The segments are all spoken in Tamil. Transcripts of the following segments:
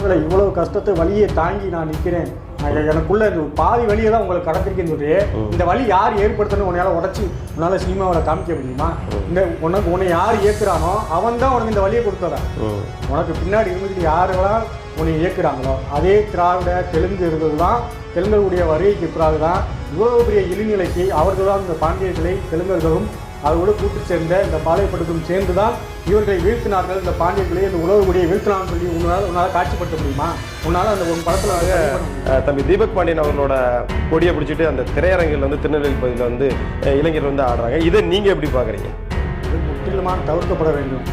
இல்லை இவ்வளவு கஷ்டத்தை வலியை தாங்கி நான் நிற்கிறேன், எனக்குள்ள இந்த பாதி வழியை தான் உங்களுக்கு கடத்திருக்கேன்னு சொல்லி இந்த வழி யார் ஏற்படுத்தணும் உன்னால உடச்சி உன்னால சினிமாவில் காமிக்க முடியுமா? இந்த உன்னை யார் இயக்குறானோ அவன் தான் உனக்கு இந்த வழியை கொடுத்தவன். உனக்கு பின்னாடி இருந்துட்டு யாரெல்லாம் உன்னை இயக்குறாங்களோ அதே திராவிட தெலுங்கு இருந்தது தான், தெலுங்கருடைய வருகைக்கு பிறகு தான் இவ்வளவு பெரிய இழிநிலைக்கு அவர்கள் தான் இந்த பாண்டியர்களை தெலுங்கர்களும் அதோடு கூட்டு சேர்ந்த இந்த பாளையப்பட்டதும் சேர்ந்து தான் இவர்களை வீழ்த்தினார்கள். இந்த பாண்டியர்களை இந்த உணவு முடியை வீழ்த்தினான்னு சொல்லி உன்னால் காட்சிப்படுத்த முடியுமா? உன்னால் அந்த ஒரு படத்தில் தம்பி தீபக் பாண்டியன் அவர்களோட கொடியை பிடிச்சிட்டு அந்த திரையரங்கில் வந்து திருநெல்வேலி பகுதியில் வந்து இளைஞர் வந்து ஆடுறாங்க. இதை நீங்கள் எப்படி பார்க்குறீங்க? இது முற்றிலுமாக தவிர்க்கப்பட வேண்டும்.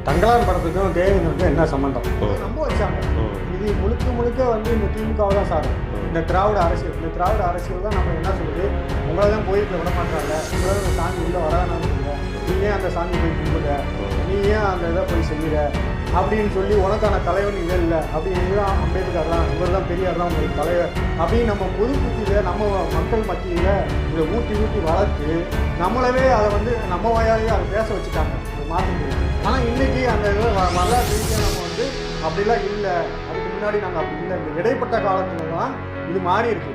தங்களான் படத்துக்கும் தேவேந்திரனுக்கும் என்ன சம்பந்தம்? நம்ப வச்சாங்க. இது முழுக்க வந்து இந்த திமுகவை தான் சாரும். இந்த திராவிட அரசியல் தான் நம்ம என்ன சொல்லுது, உங்களை தான் கோயிலுக்கு விட மாட்டாங்க, உங்களை தான் சாமி உள்ளே வராதுன்னு சொல்லுங்க, நீ ஏன் அந்த சாமி போய் கும்பிடுற, நீ ஏன் அந்த இதை போய் செய்கிற அப்படின்னு சொல்லி உனக்கான தலைவன் இதை இல்லை அப்படின்னு தான் அம்பேத்கர் தான், இவர் தான் பெரியார் தான் உங்களுக்கு தலைவர் அப்படின்னு நம்ம பொது புத்தியில் நம்ம மக்கள் மத்தியில் இதை ஊட்டி வளர்த்து நம்மளவே அதை வந்து நம்ம வாயாலேயே அதை பேச வச்சுட்டாங்க, மாற்ற முடியும். ஆனால் இன்றைக்கி அந்த இதில் வரலாற்று ரீதியாக நம்ம வந்து அப்படிலாம் இல்லை, அதுக்கு முன்னாடி நாங்கள் அப்படி இல்லை, இந்த இடைப்பட்ட காலத்தில் தான் இது மாறி இருக்கு.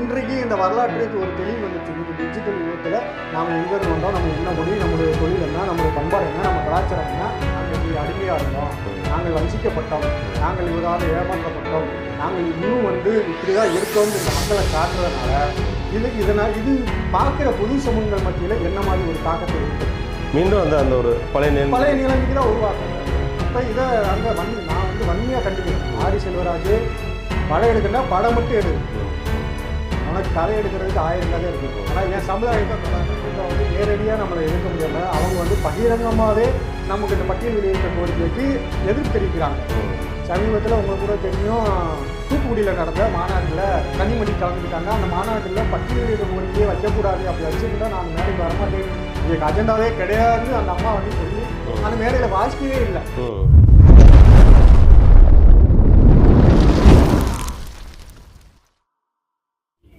இன்றைக்கு இந்த வரலாற்றுக்கு ஒரு தெளிவு வந்துச்சு. இந்த டிஜிட்டல் யுகத்தில் நாம் எங்கேருந்து வந்தோம், நம்ம என்ன முடியும், நம்மளுடைய தொழில் என்ன, நம்மளுடைய பண்பாடு என்ன, நம்ம கலாச்சாரம் என்ன, நாங்கள் இப்படி அடிமையாக இருந்தோம், நாங்கள் வஞ்சிக்கப்பட்டோம், நாங்கள் இவரால் ஏமாற்றப்பட்டோம், நாங்கள் இன்னும் வந்து இப்படி தான் இருக்கோம்னு இந்த மக்களை காட்டுறதுனால இது பார்க்குற பொது சமூகங்கள் மத்தியில் என்ன மாதிரி ஒரு தாக்கத்தை இருக்குது. மீண்டும் அந்த ஒரு பழைய நிலைமைக்கு தான் உருவாக்குறேன். அப்போ இதை நான் வந்து வன்மையாக கண்டுக்கிறேன். ஆரி செல்வராஜ் படம் எடுக்கணும்னா படம் மட்டும் எடுக்கும், அவனுக்கு கதை எடுக்கிறதுக்கு 1000 கதை இருக்குது. ஆனால் என் சமுதாயத்தை வந்து நேரடியாக நம்மளை எடுக்க முடியாமல் அவங்க வந்து பகிரங்கமாகவே நமக்கு இந்த பட்டியல் வெளியிட்ட கோரிக்கைக்கு எதிர்ப்பு தெரிவிக்கிறாங்க. சமீபத்தில் உங்களுக்கு கூட தெரியும், தூத்துக்குடியில் நடந்த மாநாட்டில் கனிமொழி கலந்துக்கிட்டாங்க. அந்த மாநாட்டில் பட்டியல் வெளியிட்ட கோரிக்கையே வைக்கக்கூடாது, அப்படி வச்சுருந்தா நான் மேடைக்கு வரமாட்டேன், எனக்கு அஜெண்டாவே கிடையாது அந்த அம்மா வந்து சொல்லி அந்த மேடையில் வாசிக்கவே இல்லை.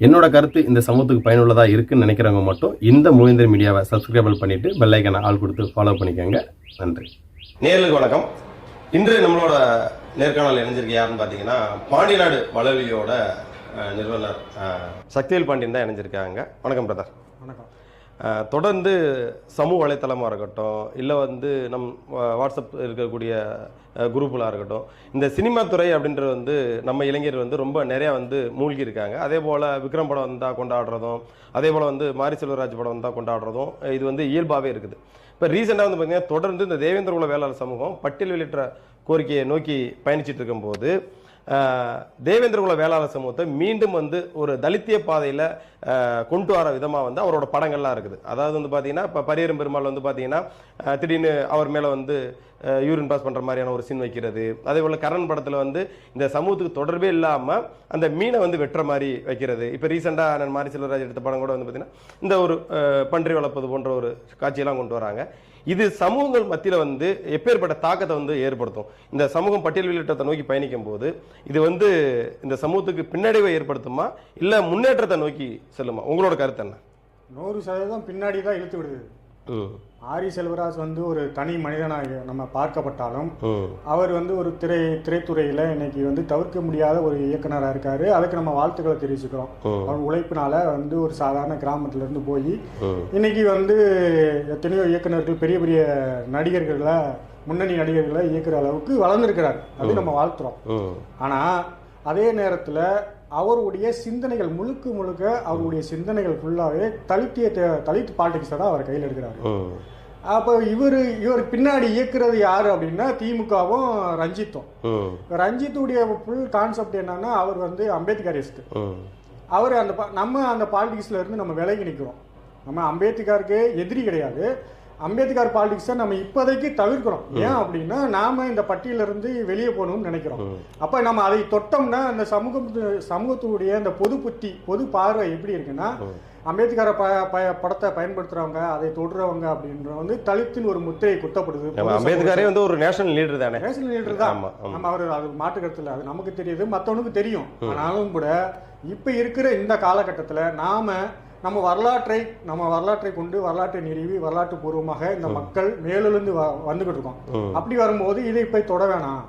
என்னோட கருத்து இந்த சமூகத்துக்கு பயனுள்ளதாக இருக்குன்னு நினைக்கிறவங்க மட்டும் இந்த மூவேந்தர் மீடியாவை சப்ஸ்கிரைபிள் பண்ணிவிட்டு பெல் ஐக்கனை ஆள் கொடுத்து ஃபாலோ பண்ணிக்கோங்க. நன்றி. நேர்களுக்கு வணக்கம். இன்று நம்மளோட நேர்காணல் இணைஞ்சிருக்கு யாருன்னு பார்த்தீங்கன்னா பாண்டியநாடு வளவியோட நிறுவனர் சக்திவேல் பாண்டியன் தான் இணைஞ்சிருக்காங்க. வணக்கம் பிரதர். வணக்கம். தொடர்ந்து சமூக வலைத்தளமாக இருக்கட்டும், இல்லை வந்து நம் வாட்ஸ்அப் இருக்கக்கூடிய குரூப்பெலாம் இருக்கட்டும், இந்த சினிமா துறை அப்படின்றது வந்து நம்ம இளைஞர் வந்து ரொம்ப நிறையா வந்து மூழ்கி இருக்காங்க. அதே போல் விக்ரம் படம் வந்தால் கொண்டாடுறதும், அதே போல் வந்து மாரி செல்வராஜ் படம் வந்தால் கொண்டாடுறதும் இது வந்து இயல்பாகவே இருக்குது. இப்போ ரீசெண்டாக வந்து பார்த்தீங்கன்னா தொடர்ந்து இந்த தேவேந்திர குல வேளாளர் சமூகம் பட்டியல் வெளியிட்ட கோரிக்கையை நோக்கி பயணிச்சுட்டு இருக்கும்போது தேவேந்திர குல வேளாளர் சமூகத்தை மீண்டும் வந்து ஒரு தலித்திய பாதையில் கொண்டு வர விதமாக வந்து அவரோட படங்கள்லாம் இருக்குது. அதாவது வந்து பார்த்தீங்கன்னா இப்போ பரியரும் பெருமாள் வந்து பார்த்தீங்கன்னா திடீர்னு அவர் மேலே வந்து யூரின் பாஸ் பண்ணுற மாதிரியான ஒரு சீன் வைக்கிறது. அதே போல் கரண் படத்தில் வந்து இந்த சமூகத்துக்கு தொடர்பே இல்லாமல் அந்த மீனை வந்து வெட்டுற மாதிரி வைக்கிறது. இப்போ ரீசெண்டாக நான் மாரி செல்வராஜ் எடுத்த படம் கூட வந்து பார்த்தீங்கன்னா இந்த ஒரு பன்றி வளர்ப்பது போன்ற ஒரு காட்சியெல்லாம் கொண்டு வராங்க. இது சமூகங்கள் மத்தியில் வந்து எப்பேற்பட்ட தாக்கத்தை வந்து ஏற்படுத்தும். இந்த சமூகம் பட்டியல் வெளியிட்டத்தை நோக்கி பயணிக்கும் போது இது வந்து இந்த சமூகத்துக்கு பின்னடைவை ஏற்படுத்துமா இல்லை முன்னேற்றத்தை நோக்கி செல்லுமா? உங்களோட கருத்து என்ன? 100% பின்னாடி தான் இழுத்து விடுது. ஆரி செல்வராஜ் வந்து ஒரு தனி மனிதனாக நம்ம பார்க்கப்பட்டாலும் அவர் வந்து ஒரு திரைத்துறையில் இன்னைக்கு வந்து தவிர்க்க முடியாத ஒரு இயக்குனராக இருக்காரு. அதுக்கு நம்ம வாழ்த்துக்களை தெரிவிச்சுக்கிறோம். அவர் உழைப்பினால வந்து ஒரு சாதாரண கிராமத்திலேருந்து போய் இன்னைக்கு வந்து எத்தனையோ இயக்குனர்கள் பெரிய பெரிய நடிகர்களை முன்னணி நடிகர்களை இயக்குற அளவுக்கு வளர்ந்துருக்கிறார். அது நம்ம வாழ்த்துறோம். ஆனால் அதே நேரத்தில் அவருடைய சிந்தனைகள் முழுக்க அவருடைய சிந்தனைகள் ஃபுல்லாகவே தலித் பாலிடிக்ஸை தான் அவர் கையில் எடுக்கிறாரு. அப்போ இவர் பின்னாடி இயக்குறது யாரு அப்படின்னா திமுகவும் ரஞ்சித்தும். ரஞ்சித்துடைய ஃபுல் கான்செப்ட் என்னன்னா அவர் வந்து அம்பேத்கரிஸ்ட். அவர் நம்ம அந்த பாலிடிக்ஸ்ல இருந்து நம்ம விலகி நிற்கிறோம். நம்ம அம்பேத்கருக்கு எதிரி கிடையாது. அம்பேத்கர் பாலிடிக்ஸை நம்ம இப்போதைக்கு தவிர்க்கிறோம். ஏன் அப்படின்னா நாம இந்த பட்டியலிருந்து வெளியே போகணும்னு நினைக்கிறோம். அப்போ நம்ம அதை தொட்டோம்னா அந்த சமூகத்துடைய அந்த பொது பார்வை எப்படி இருக்குன்னா அம்பேத்கரை படத்தை பயன்படுத்துறவங்க அதை தொடுறவங்க அப்படின்ற வந்து தலித்தின் ஒரு முத்திரை குத்தப்படுது. அம்பேத்கரே வந்து ஒரு நேஷனல் லீடர் தானே. நேஷனல் லீடர் தான். நம்ம அவர் அது மாற்று கருத்துல அது நமக்கு தெரியுது, மற்றவனுக்கு தெரியும். ஆனாலும் கூட இப்ப இருக்கிற இந்த காலகட்டத்தில் நம்ம வரலாற்றை கொண்டு வரலாற்றை நிறுவி வரலாற்று பூர்வமாக இந்த மக்கள் மேலெழுந்து வந்துகிட்டு இருக்கோம். அப்படி வரும்போது இதை போய் தொட வேணாம்,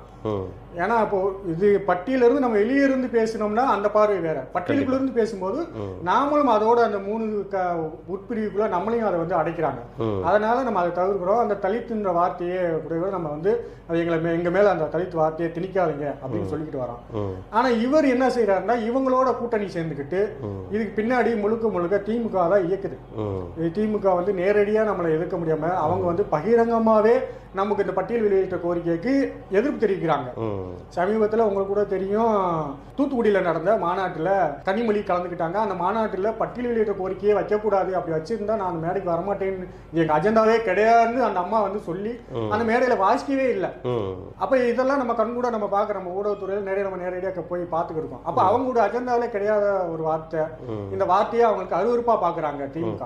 ஏன்னா அப்போ இது பட்டியலிருந்து நம்ம வெளியே இருந்து பேசினோம்னா அந்த பார்வை வேற, பட்டியலுக்குள்ள இருந்து பேசும்போது நாமளும் அதோட அந்த 3 உட்பிரிவுக்குள்ள நம்மளையும் அதை வந்து அடைக்கிறாங்க. அதனால நம்ம அதை தவிர்க்கிறோம். அந்த தலித்துன்ற வார்த்தையே கூட நம்ம வந்து அது எங்க மேல அந்த தலித் வார்த்தையை திணிக்காதீங்க அப்படின்னு சொல்லிக்கிட்டு வரோம். ஆனா இவர் என்ன செய்யறாருன்னா இவங்களோட கூட்டணி சேர்ந்துக்கிட்டு இதுக்கு பின்னாடி முழுக்க திமுக தான் இயக்குது. திமுக வந்து நேரடியா நம்மளை எதிர்க்க முடியாம அவங்க வந்து பகிரங்கமாவே நமக்கு இந்த பட்டியல் வெளியிட்ட கோரிக்கைக்கு எதிர்ப்பு தெரிவிக்கிறாங்க. சமீபத்தில் உங்களுக்கு கூட தெரியும், தூத்துக்குடியில் நடந்த மாநாட்டில் கனிமொழி கலந்துக்கிட்டாங்க. அந்த மாநாட்டில் பட்டியல் வெளியிட்ட கோரிக்கையை வைக்கக்கூடாது, அப்படி வச்சிருந்தா நான் அந்த மேடைக்கு வரமாட்டேன்னு எங்க அஜெண்டாவே கிடையாதுன்னு அந்த அம்மா வந்து சொல்லி அந்த மேடையில வாசிக்கவே இல்லை. அப்ப இதெல்லாம் நம்ம கண்கூட நம்ம பார்க்க, நம்ம ஊடகத்துறையில் நம்ம நேரடியாக போய் பார்த்துக்கிட்டு இருக்கோம். அப்ப அவங்களோட அஜெண்டாவிலே கிடையாத ஒரு வார்த்தை, இந்த வார்த்தையை அவங்களுக்கு அருவருப்பா பாக்குறாங்க திமுக.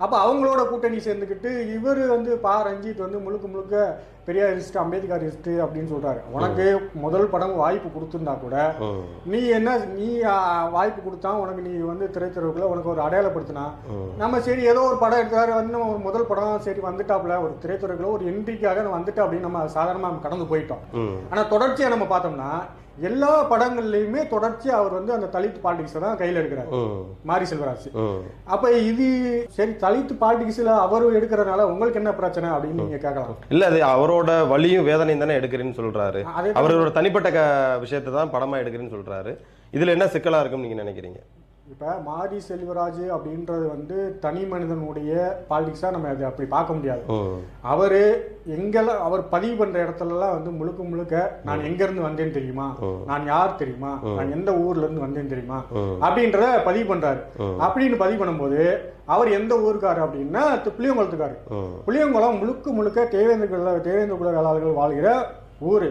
அப்ப அவங்களோட கூட்டணி சேர்ந்துக்கிட்டு இவர் வந்து ரஞ்சித் வந்து முழுக்க பெரியாரிஸ்ட் அம்பேத்கரிஸ்ட் அப்படின்னு சொல்றாரு. உனக்கு முதல் படம் வாய்ப்பு கொடுத்துருந்தா கூட நீ வாய்ப்பு கொடுத்தா உனக்கு நீ வந்து திரைத்துறைக்குள்ள உனக்கு ஒரு அடையாளப்படுத்தினா நம்ம சரி ஏதோ ஒரு படம் எடுத்தாரு வந்து நம்ம ஒரு முதல் படம் சரி வந்துட்டாப்ல ஒரு திரைத்துறைக்குள்ள ஒரு என்ட்ரிக்காக நம்ம வந்துட்டோம் அப்படின்னு நம்ம சாதாரணமா கடந்து போயிட்டோம். ஆனா தொடர்ச்சியா நம்ம பார்த்தோம்னா எல்லா படங்கள்லயுமே தொடர்ச்சியா அவர் வந்து அந்த தலித் பாலிடிக்ஸ் தான் கையில் எடுக்கிறாரு மாரி செல்வராஜ். அப்ப இது சரி தலித் பாலிடிக்ஸ்ல அவர் எடுக்கிறதுனால உங்களுக்கு என்ன பிரச்சனை அப்படின்னு நீங்க கேட்கலாம். இல்ல அது அவரோட வலியும் வேதனையும் தானே எடுக்கிறேன்னு சொல்றாரு. அவரோட தனிப்பட்ட விஷயத்தை தான் படமா எடுக்கிறேன்னு சொல்றாரு. இதுல என்ன சிக்கலா இருக்குன்னு நீங்க நினைக்கிறீங்க? இப்போ மாரி செல்வராஜ் அப்படின்றது வந்து தனி மனிதனுடைய பாலிடிக்ஸாக நம்ம அதை அப்படி பார்க்க முடியாது. அவர் எங்கெல்லாம் அவர் பதிவு பண்ற இடத்துலலாம் வந்து முழுக்க நான் எங்கேருந்து வந்தேன்னு தெரியுமா, நான் யார் தெரியுமா, நான் எந்த ஊர்ல இருந்து வந்தேன்னு தெரியுமா அப்படின்றத பதிவு பண்றாரு. அப்படின்னு பதிவு பண்ணும்போது அவர் எந்த ஊருக்காரு அப்படின்னா புளியங்குளத்துக்காரு. புளியங்குளம் முழுக்க தேவேந்திர குல வேளாளர்கள் வாழ்கிற ஊரு.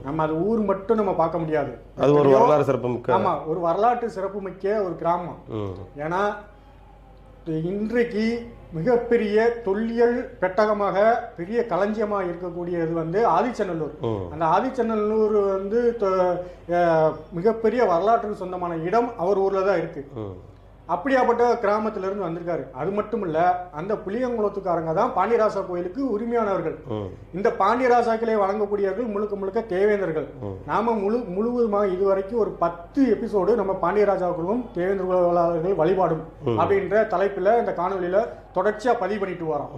நம்ம அது ஊர் மட்டும் நம்ம பார்க்க முடியாது, அது ஒரு வரலாற்று சிறப்பு மிக்க. ஆமா, ஒரு வரலாற்று சிறப்பு மிக்க ஒரு கிராமம். ஏன்னா இன்றைக்கு மிகப்பெரிய தொல்லியல் பெட்டகமாக பெரிய களஞ்சியமாக இருக்கக்கூடியது வந்து ஆதிச்சநல்லூர். அந்த ஆதிச்சநல்லூர் வந்து மிகப்பெரிய வரலாற்றுக்கு சொந்தமான இடம் அவர் ஊர்ல தான் இருக்கு. அப்படியாப்பட்ட கிராமத்துல இருந்து வந்திருக்காரு. அது மட்டும் இல்ல, அந்த புளியங்குளத்துக்காரங்க தான் பாண்டியராசா கோயிலுக்கு உரிமையானவர்கள். இந்த பாண்டியராசாக்களே வழங்கக்கூடியவர்கள் முழுக்க தேவேந்தர்கள். நாம முழுவதுமாக இதுவரைக்கும் ஒரு 10 எபிசோடு நம்ம பாண்டியராஜாக்களும் தேவேந்திர வழிபாடும் அப்படின்ற தலைப்புல இந்த காணொலியில தொடர்ச்சியா பதிவு பண்ணிட்டு வரோம்.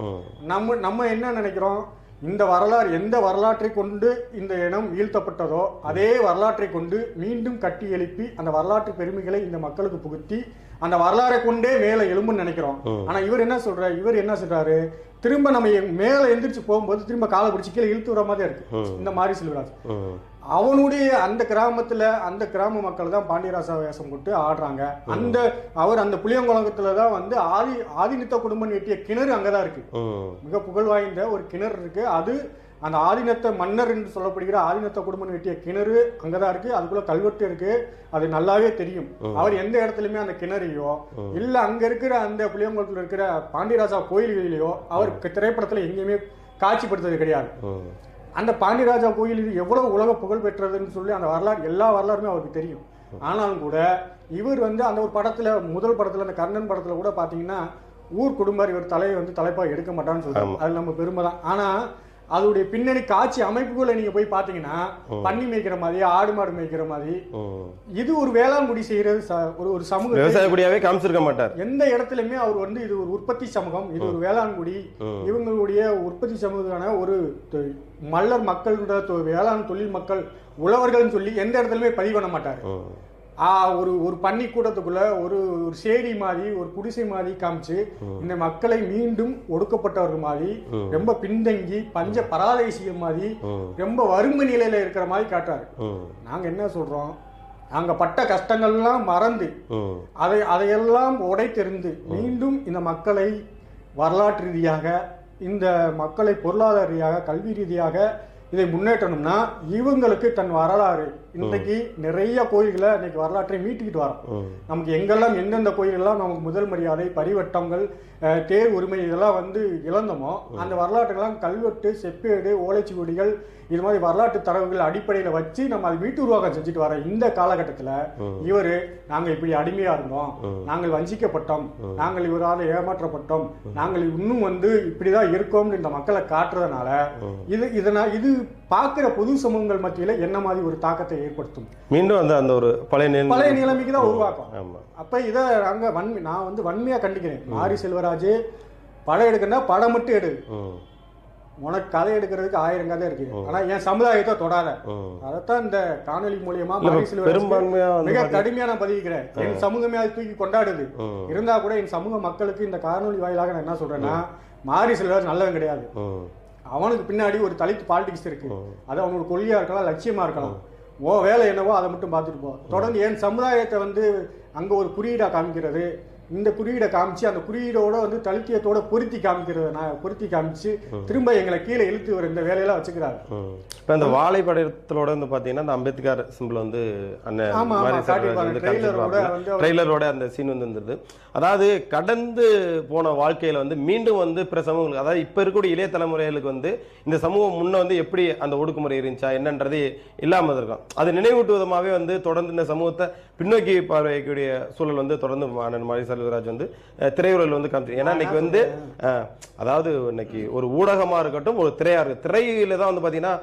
நம்ம என்ன நினைக்கிறோம், இந்த வரலாறு எந்த வரலாற்றை கொண்டு இந்த இனம் வீழ்த்தப்பட்டதோ அதே வரலாற்றை கொண்டு மீண்டும் கட்டி எழுப்பி அந்த வரலாற்று பெருமைகளை இந்த மக்களுக்கு புகுத்தி அந்த வரலாறை கொண்டே மேல எழும்புன்னு நினைக்கிறோம். ஆனா இவர் என்ன சொல்றாரு, திரும்ப நம்ம மேல எந்திரிச்சு போகும்போது திரும்ப காலை பிடிச்சி கீழே இழுத்து வர மாதிரி இருக்கு இந்த மாரி செல்வராஜ். அவனுடைய அந்த கிராமத்துல அந்த கிராம மக்கள் தான் பாண்டியராசா வேஷம் போட்டு ஆடுறாங்க. அவர் அந்த புளியங்குளத்துல வந்து ஆதிநித்த குடும்பம் வெட்டிய கிணறு அங்கதான் இருக்கு. மிக புகழ் வாய்ந்த ஒரு கிணறு இருக்கு. அது அந்த ஆதினத்த மன்னர் என்று சொல்லப்படுகிற ஆதினத்த குடும்பம் வெட்டிய கிணறு அங்கதான் இருக்கு. அதுக்குள்ள கல்வெட்டு இருக்கு, அது நல்லாவே தெரியும். அவர் எந்த இடத்துலயுமே அந்த கிணறையோ இல்ல அங்க இருக்கிற அந்த புளியங்குளத்துல இருக்கிற பாண்டியராஜா கோயில்களிலேயோ அவர் திரைப்படத்துல எங்கேயுமே காட்சிப்படுத்துறது கிடையாது. அந்த பாண்டியராஜா கோயில் எவ்வளவு உலக புகழ் பெற்றதுன்னு சொல்லி அந்த வரலாறு எல்லா வரலாறுமே அவருக்கு தெரியும். ஆனாலும் கூட இவர் வந்து அந்த ஒரு படத்துல முதல் படத்துல அந்த கர்ணன் படத்துல கூட பாத்தீங்கன்னா ஊர் குடும்பம் இவர் தலையை வந்து தலைப்பா எடுக்க மாட்டான்னு சொல்றாங்க. அது நம்ம பெருமை தான். ஆனா அதோடைய பின்னணி காட்சி அமைப்புகளை நீங்க போய் பாத்தீங்கன்னா பண்ணி மேய்க்கிற மாதிரி ஆடு மாடு மேய்க்கிற மாதிரி இது ஒரு வேளாண்குடி செய்யறது ஒரு சமூக விவசாயக்குடியாவே காமிச்சிருக்க மாட்டார். எந்த இடத்துலயுமே அவர் வந்து இது ஒரு உற்பத்தி சமூகம், இது ஒரு வேளாண்குடி, இவங்களுடைய உற்பத்தி சமூகமான ஒரு மல்லர் மக்களோட வேளாண் தொழில் மக்கள் உழவர்கள் சொல்லி எந்த இடத்துலயுமே பதிவு பண்ண மாட்டாரு. ஒரு பன்னி கூட்டத்துக்குள்ள ஒரு சேரி மாதிரி ஒரு குடிசை மாதிரி காமிச்சு இந்த மக்களை மீண்டும் ஒடுக்கப்பட்டவர்கள் மாதிரி ரொம்ப பின்தங்கி பஞ்ச பராதேசிகள் மாதிரி ரொம்ப வறுமை நிலையில இருக்கிற மாதிரி காட்டுறாரு. நாங்க என்ன சொல்றோம், அங்க பட்ட கஷ்டங்கள்லாம் மறந்து அதையெல்லாம் உடைத்தெறிந்து மீண்டும் இந்த மக்களை வரலாற்று ரீதியாக இந்த மக்களை பொருளாதார ரீதியாக கல்வி ரீதியாக இதை முன்னேற்றணும்னா இவங்களுக்கு தன் வரலாறு இன்னைக்கு நிறைய கோயில்களை இன்னைக்கு வரலாற்றை மீட்டுக்கிட்டு வரோம். நமக்கு எங்கெல்லாம் எந்தெந்த கோயிலெல்லாம் நமக்கு முதல் மரியாதை பரிவட்டங்கள் தேர் உரிமை இதெல்லாம் வந்து இழந்தோமோ அந்த வரலாற்றுகள்லாம் கல்வெட்டு செப்பேடு ஓலைச்சுவடிகள் இது மாதிரி வரலாற்று தரவுகள் அடிப்படையில் வச்சு நம்ம அதை மீட்டு உருவாக்கம் செஞ்சுட்டு வர இந்த காலகட்டத்தில் இவரு நாங்கள் இப்படி அடிமையா இருந்தோம், நாங்கள் வஞ்சிக்கப்பட்டோம், நாங்கள் இவரால் ஏமாற்றப்பட்டோம், நாங்கள் இன்னும் வந்து இப்படிதான் இருக்கோம்னு இந்த மக்களை காட்டுறதுனால இது பார்க்குற பொது சமூகங்கள் மத்தியில் என்ன மாதிரி ஒரு தாக்கத்தை ஏற்படுத்தும்? மீண்டும் அந்த ஒரு பழைய நிலைமைக்கு தான் உருவாக்கும். அப்போ இதை அங்கே நான் வந்து வன்மையாக கண்டிக்கிறேன். மாரி செல்வராஜ் படம் எடுக்கணும்னா படம் மட்டும் எடு, உனக்கு கதை எடுக்கிறதுக்கு 1000 கதை இருக்கு, ஆனா என் சமுதாயத்தை தொடாத. அதைத்தான் இந்த காணொலி மூலியமா மாரி செல்வராஜ் மிக கடுமையா நான் பதிவிக்கிறேன். என் சமூகமே அதை தூக்கி கொண்டாடுது. இருந்தா கூட என் சமூக மக்களுக்கு இந்த காணொலி வாயிலாக நான் என்ன சொல்றேன்னா, மாரி செல்வராஜ் நல்லவன் கிடையாது. அவனுக்கு பின்னாடி ஒரு தலித் பாலிடிக்ஸ் இருக்கு. அது அவனோட கொள்கையா இருக்கலாம், லட்சியமா இருக்கலாம். வேலை என்னவோ அதை மட்டும் பார்த்துட்டு போ. தொடர்ந்து என் சமுதாயத்தை வந்து அங்க ஒரு குறியீடா காமிக்கிறது, இந்த குறியீடை காமிச்சு அந்த குறியீடோட வந்து தலித்தியத்தோட பொருத்தி காமிச்சு திரும்ப எங்களை கீழே இழுத்து வர இந்த வேலையெல்லாம் வச்சுக்கிறாரு. இப்போ அந்த வாழை படத்தோட வந்து பார்த்தீங்கன்னா அந்த அம்பேத்கர் சிம்பிள் வந்து ட்ரெய்லரோட அந்த சீன் வந்து இருந்தது. அதாவது கடந்து போன வாழ்க்கையில வந்து மீண்டும் வந்து பிற சமூகங்களுக்கு, அதாவது இப்போ இருக்கக்கூடிய இளைய தலைமுறைகளுக்கு வந்து இந்த சமூகம் முன்ன வந்து எப்படி அந்த ஒடுக்குமுறை இருந்துச்சா என்னன்றது இல்லாமல் இருக்கும். அது நினைவூட்டு விதமாகவே வந்து தொடர்ந்து இந்த சமூகத்தை பின்னோக்கி பார்வைக்கூடிய சூழல் வந்து தொடர்ந்து மாரி செல்வராஜ் வந்து திரையுறையில் வந்து காமிச்சு. ஏன்னா இன்னைக்கு வந்து அதாவது இன்னைக்கு ஒரு ஊடகமாக இருக்கட்டும், ஒரு திரையா இருக்கு, திரையில தான் வந்து பார்த்தீங்கன்னா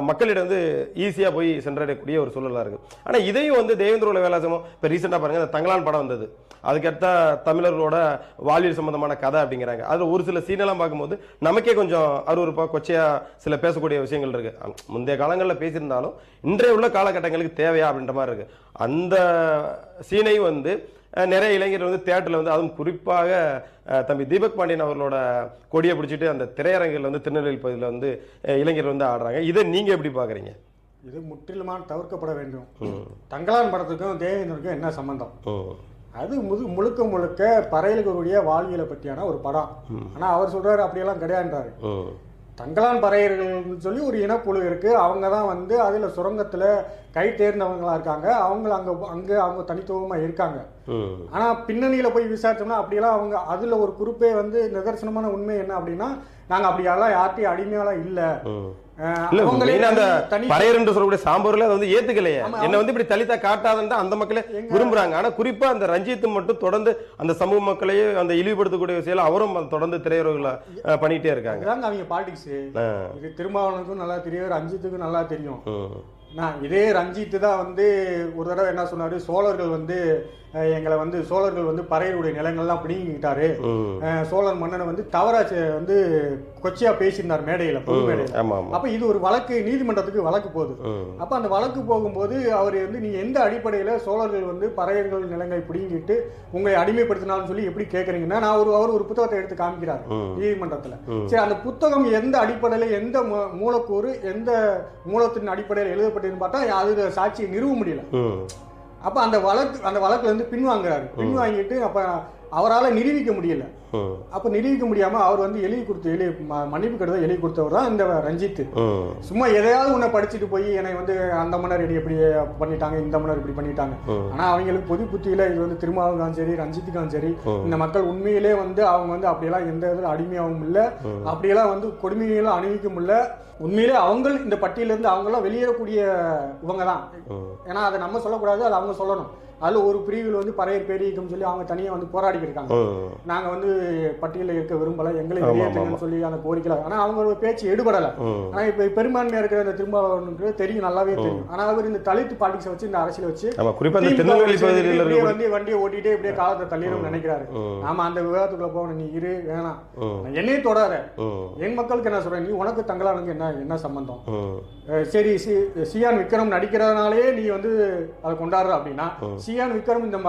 மக்களிடம் வந்து ஈஸியாக போய் சென்றடையக்கூடிய ஒரு சூழலாக இருக்குது. ஆனால் இதையும் வந்து தேவேந்திர வேலாசமம் இப்போ ரீசெண்டாக பாருங்கள், இந்த தங்கலான் படம் வந்தது, அதுக்கடுத்த தமிழர்களோட வாழ்வியல் சம்பந்தமான கதை அப்படிங்கிறாங்க. அதில் ஒரு சில சீனெல்லாம் பார்க்கும்போது நமக்கே கொஞ்சம் அருவருப்பாக கொச்சையாக சில பேசக்கூடிய விஷயங்கள் இருக்குது. முந்தைய காலங்களில் பேசியிருந்தாலும் இன்றைய உள்ள காலகட்டங்களுக்கு தேவையா அப்படின்ற மாதிரி இருக்குது. அந்த சீனையும் வந்து நிறைய இளைஞர்கள் வந்து தியேட்டரில் வந்து, அதுவும் குறிப்பாக தம்பி தீபக் பாண்டியன் அவர்களோட கொடியை பிடிச்சிட்டு அந்த திரையரங்கில் வந்து திருநெல்வேலி பகுதியில் வந்து இளைஞர்கள் வந்து ஆடுறாங்க. இதை நீங்கள் எப்படி பார்க்குறீங்க? இது முற்றிலுமாக தவிர்க்கப்பட வேண்டும். தங்கலான் படத்துக்கும் தேவேந்திரனுக்கும் என்ன சம்பந்தம்? அது முழுக்க முழுக்க பறையர்களுடைய வாழ்வியலை பற்றியான ஒரு படம். ஆனால் அவர் சொல்றாரு அப்படியெல்லாம் கிடையாதுன்றாரு. தங்கலான் பறையர்கள்னு சொல்லி ஒரு இனக்குழு இருக்கு. அவங்க தான் வந்து அதுல சுரங்கத்துல கை தேர்ந்தவங்களா இருக்காங்க. அவங்க தனித்துவமா இருக்காங்க. ஆனா பின்னணியில போய் விசாரிச்சோம்னா அப்படியெல்லாம் அவங்க அதுல ஒரு குறிப்பே வந்து நிதர்சனமான உண்மை என்ன அப்படின்னா, நாங்க அப்படியெல்லாம் யார்ட்டையும் அடிமையாலாம் இல்ல. சாம்பூர்ல வந்து ஏத்துக்கலையே, என்ன வந்து இப்படி தலித்தா காட்டாதுன்னு அந்த மக்களே விரும்புறாங்க. ஆனா குறிப்பா அந்த ரஞ்சித் மட்டும் தொடர்ந்து அந்த சமூக மக்களையே அந்த இழிவுபடுத்தக்கூடிய விஷயம் அவரும் தொடர்ந்து திரையுறவுகளை பண்ணிட்டே இருக்காங்க. அவங்க பாலிடிக்ஸ் இது திருமாவளவனுக்கும் நல்லா தெரியும், ரஞ்சித்துக்கும் நல்லா தெரியும். இதே ரஞ்சித் தான் வந்து ஒரு தடவை என்ன சொன்னாரு, சோழர்கள் வந்து பறையருடைய நிலங்கள்லாம் பிடிங்கிட்டாரு, சோழர் மன்னனை வந்து தவறா வந்து கொச்சையா பேசியிருந்தார் மேடையில, பொது மேடையில. அப்ப இது ஒரு வழக்கு, நீதிமன்றத்துக்கு வழக்கு போகுது. அப்ப அந்த வழக்கு போகும்போது அவர் வந்து நீங்க எந்த அடிப்படையில சோழர்கள் வந்து பறையர்கள் நிலங்களை பிடிங்கிட்டு உங்களை அடிமைப்படுத்தினாலும் சொல்லி எப்படி கேட்கறீங்கன்னா, அவர் ஒரு புத்தகத்தை எடுத்து காமிக்கிறார் நீதிமன்றத்துல. சரி, அந்த புத்தகம் எந்த அடிப்படையில, எந்த மூலக்கூறு, எந்த மூலத்தின் அடிப்படையில் எழுதப்பட்டதுன்னு பார்த்தா அது சாட்சியை நிறுவ முடியல. அப்ப அந்த வழக்குல இருந்து பின்வாங்குறாரு. பின்வாங்கிட்டு அப்ப அவரால் நிரூபிக்க முடியல. அப்ப நிரூபிக்க முடியாம அவர் வந்து மன்னிப்பு கடிதம் எழுதி கொடுத்தவர் தான் இந்த ரஞ்சித். சும்மா எதையாவது உன்னை படிச்சுட்டு போய் என்னை வந்து அந்த மன்னர் எப்படி பண்ணிட்டாங்க, இந்த மன்னர் இப்படி பண்ணிட்டாங்க. ஆனா அவங்களுக்கு பொது புத்தியில இது வந்து திருமாவளவனுக்கும் சரி ரஞ்சித்துக்கும் சரி இந்த மக்கள் உண்மையிலே வந்து அவங்க வந்து அப்படியெல்லாம் எந்த இதில் அடிமையாகவும் இல்லை, அப்படியெல்லாம் வந்து கொடுமையெல்லாம் அணிவிக்க முடியல. உண்மையிலே அவங்க இந்த பட்டியலிருந்து அவங்கெல்லாம் வெளியேறக்கூடிய இவங்க தான். ஏன்னா அதை நம்ம சொல்லக்கூடாது, அதை அவங்க சொல்லணும். அதுல ஒரு பிரிவில் வந்து பறையர் பேரியக்கம் சொல்லி அவங்க தனியா வந்து போராடி இருக்காங்க. நாங்க வந்து பட்டியலில் இருக்க விரும்பல, எங்களை வெளியேற்றுங்கன்னு சொல்லி அந்த கோரிக்கை. ஆனா அவங்களோட பேச்சு எடுபடல. ஆனா இப்ப பெரும்பான்மையா இருக்கிற இந்த திருமாவளவனுக்கு தெரியும், நல்லாவே தெரியும். ஆனா அவர் இந்த தலித் பாலிடிக்ஸ் வச்சு, இந்த அரசியல் வச்சு வண்டியை ஓட்டிட்டே இப்படியே காலத்தை தள்ளிடும் நினைக்கிறாரு. நாம அந்த விவாதத்துக்குள்ள போகணும். நீ இரு, வேணாம், என்னையே தொடாத. என் மக்களுக்கு என்ன சொல்றேன், நீ உனக்கு தங்கலானுக்கு என்ன சம்பந்தம்? சரி, சியான் விக்ரம் நடிக்கிறதுனாலே நீ வந்து அதை கொண்டாடுற அப்படின்னா, சியான் விக்ரம் இந்த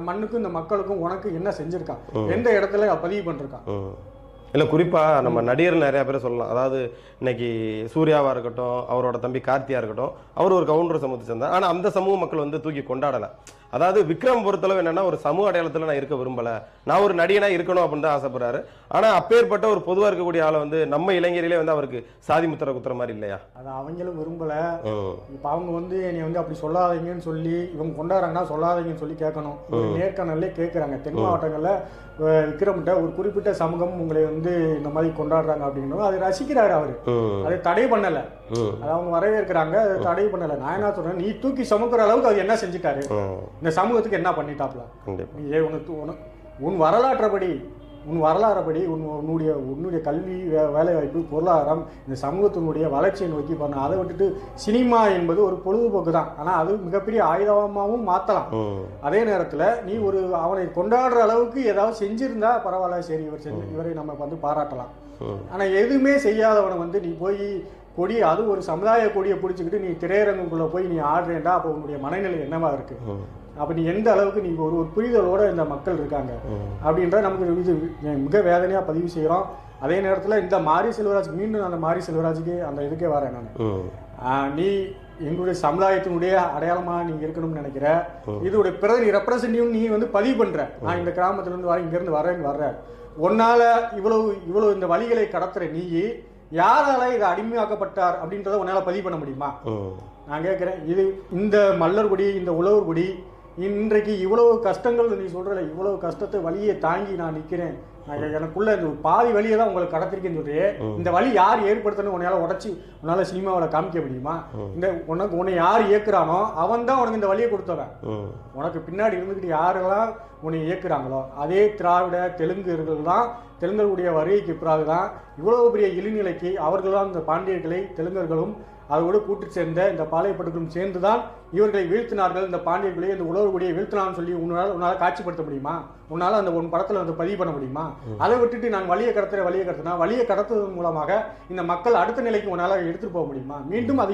மண்ணுக்கும் இந்த மக்களுக்கும் உனக்கு என்ன செஞ்சிருக்கான், எந்த இடத்துல பதிவு பண்ணிருக்கான்? இல்லை, குறிப்பாக நம்ம நடிகர் நிறையா பேரை சொல்லலாம். அதாவது இன்னைக்கு சூர்யாவாக இருக்கட்டும், அவரோட தம்பி கார்த்தியா இருக்கட்டும், அவர் ஒரு கவுண்டர் சமூகத்தை சேர்ந்தார். ஆனால் அந்த சமூக மக்கள் வந்து தூக்கி கொண்டாடலை. அதாவது விக்ரம் பொறுத்தளவு என்னன்னா, ஒரு சமூக அடையாளத்தில் நான் இருக்க விரும்பல, நான் ஒரு நடிகனா இருக்கணும் அப்படின்னு தான் ஆசைப்படுறாரு. ஆனா அப்பேற்பட்ட ஒரு பொதுவா இருக்கக்கூடிய ஆளை வந்து நம்ம இளைஞர்களே வந்து அவருக்கு சாதி முத்திர குத்துற மாதிரி இல்லையா? அது அவங்களும் விரும்பல. இப்ப அவங்க வந்து என்னை வந்து அப்படி சொல்லாதீங்கன்னு சொல்லி இவங்க கொண்டாடுறாங்கன்னா சொல்லாதீங்கன்னு சொல்லி கேட்கணும். நேர்காணல்லே கேட்கறாங்க. தென் மாவட்டங்கள்ல விக்ரம்கிட்ட ஒரு குறிப்பிட்ட சமூகம் உங்களை வந்து இந்த மாதிரி கொண்டாடுறாங்க அப்படிங்கிறோம், அதை ரசிக்கிறாரு அவரு, அதை தடை பண்ணல, அதை அவங்க வரவேற்கிறாங்க, அதை தடை பண்ணல. நான் என்ன சொல்றேன், நீ தூக்கி சுமக்கிற அளவுக்கு அவர் என்ன செஞ்சுட்டாரு, இந்த சமூகத்துக்கு என்ன பண்ணிட்டாப்ல? உன் வரலாற்றப்படி உன் வரலாறுபடி உன்னுடைய கல்வி, வேலைவாய்ப்பு, பொருளாதாரம், இந்த சமூகத்தினுடைய வளர்ச்சியை நோக்கி பண்ண. அதை விட்டுட்டு சினிமா என்பது ஒரு பொழுதுபோக்கு தான். ஆனால் அது மிகப்பெரிய ஆயுதமாகவும் மாற்றலாம். அதே நேரத்தில் நீ அவனை கொண்டாடுற அளவுக்கு ஏதாவது செஞ்சிருந்தா பரவாயில்ல, சரி இவரை நம்ம வந்து பாராட்டலாம். ஆனால் எதுவுமே செய்யாதவனை நீ போய் கொடி, அது ஒரு சமுதாய கொடியை பிடிச்சிக்கிட்டு நீ திரையரங்குக்குள்ளே போய் நீ ஆடுறேன்டா, அப்போ உன்னுடைய மனநிலை என்னவா இருக்கு? அப்போ நீ எந்த அளவுக்கு நீ ஒரு புரிதலோட இந்த மக்கள் இருக்காங்க அப்படின்ற நமக்கு இது மிக வேதனையாக பதிவு செய்கிறோம். அதே நேரத்தில் இந்த மாரி செல்வராஜ், மீண்டும் அந்த மாரி செல்வராஜுக்கு அந்த இதுக்கே வரேன் நான். நீ எங்களுடைய சமுதாயத்தினுடைய அடையாளமாக நீ இருக்கணும்னு நினைக்கிற, இதோடைய பிறகு ரெப்ரசன்டிவ் நீ வந்து பதிவு பண்ற. நான் இந்த கிராமத்திலிருந்து வரேன், இங்கேருந்து வர்றேன். உன்னால இவ்வளவு இந்த வழிகளை கடத்துற நீ யாரால இதை அடிமையாக்கப்பட்டார் அப்படின்றத உன்னால பதிவு பண்ண முடியுமா? நான் கேட்கிறேன். இந்த மல்லர்குடி, இந்த உழவர்குடி இன்றைக்கு இவ்வளவு கஷ்டங்கள் நீ சொல்றல, இவ்வளவு கஷ்டத்தை வழியை தாங்கி நான் நிற்கிறேன், எனக்குள்ள இந்த பாதி வழியை தான் உங்களுக்கு கடத்திருக்கேன்னு சொல்றியே, இந்த வழி யார் ஏற்படுத்தணும் உன்னால சினிமாவில் காமிக்க முடியுமா? உன்னை யார் இயக்குறானோ அவன் தான் உனக்கு இந்த வழியை கொடுத்தவன். உனக்கு பின்னாடி இருந்துக்கிட்டு யாரெல்லாம் உன்னை இயக்குறாங்களோ அதே திராவிட தெலுங்குகள் தான், தெலுங்கர்களுடைய வருகைக்கு பிறகு தான் இவ்வளவு பெரிய இழிநிலைக்கு அவர்கள் தான் இந்த பாண்டியர்களை, தெலுங்கர்களும் அதோடு கூட்டு சேர்ந்த இந்த பாளையப்பட்டுகளும் சேர்ந்துதான் இவர்களை வீழ்த்தினார்கள். இந்த பாண்டியர்களை, இந்த உழவுக்குடியை வீழ்த்தினான்னு சொல்லி உன்னால காட்சிப்படுத்த முடியுமா? உன்னால அந்த உன் படத்துல வந்து பதிவு பண்ண முடியுமா? அதை விட்டுட்டு நான் வழியை கடத்தினா வழியை கடத்துவதன் மூலமாக இந்த மக்கள் அடுத்த நிலைக்கு உன்னால எடுத்துட்டு போக முடியுமா? மீண்டும் அது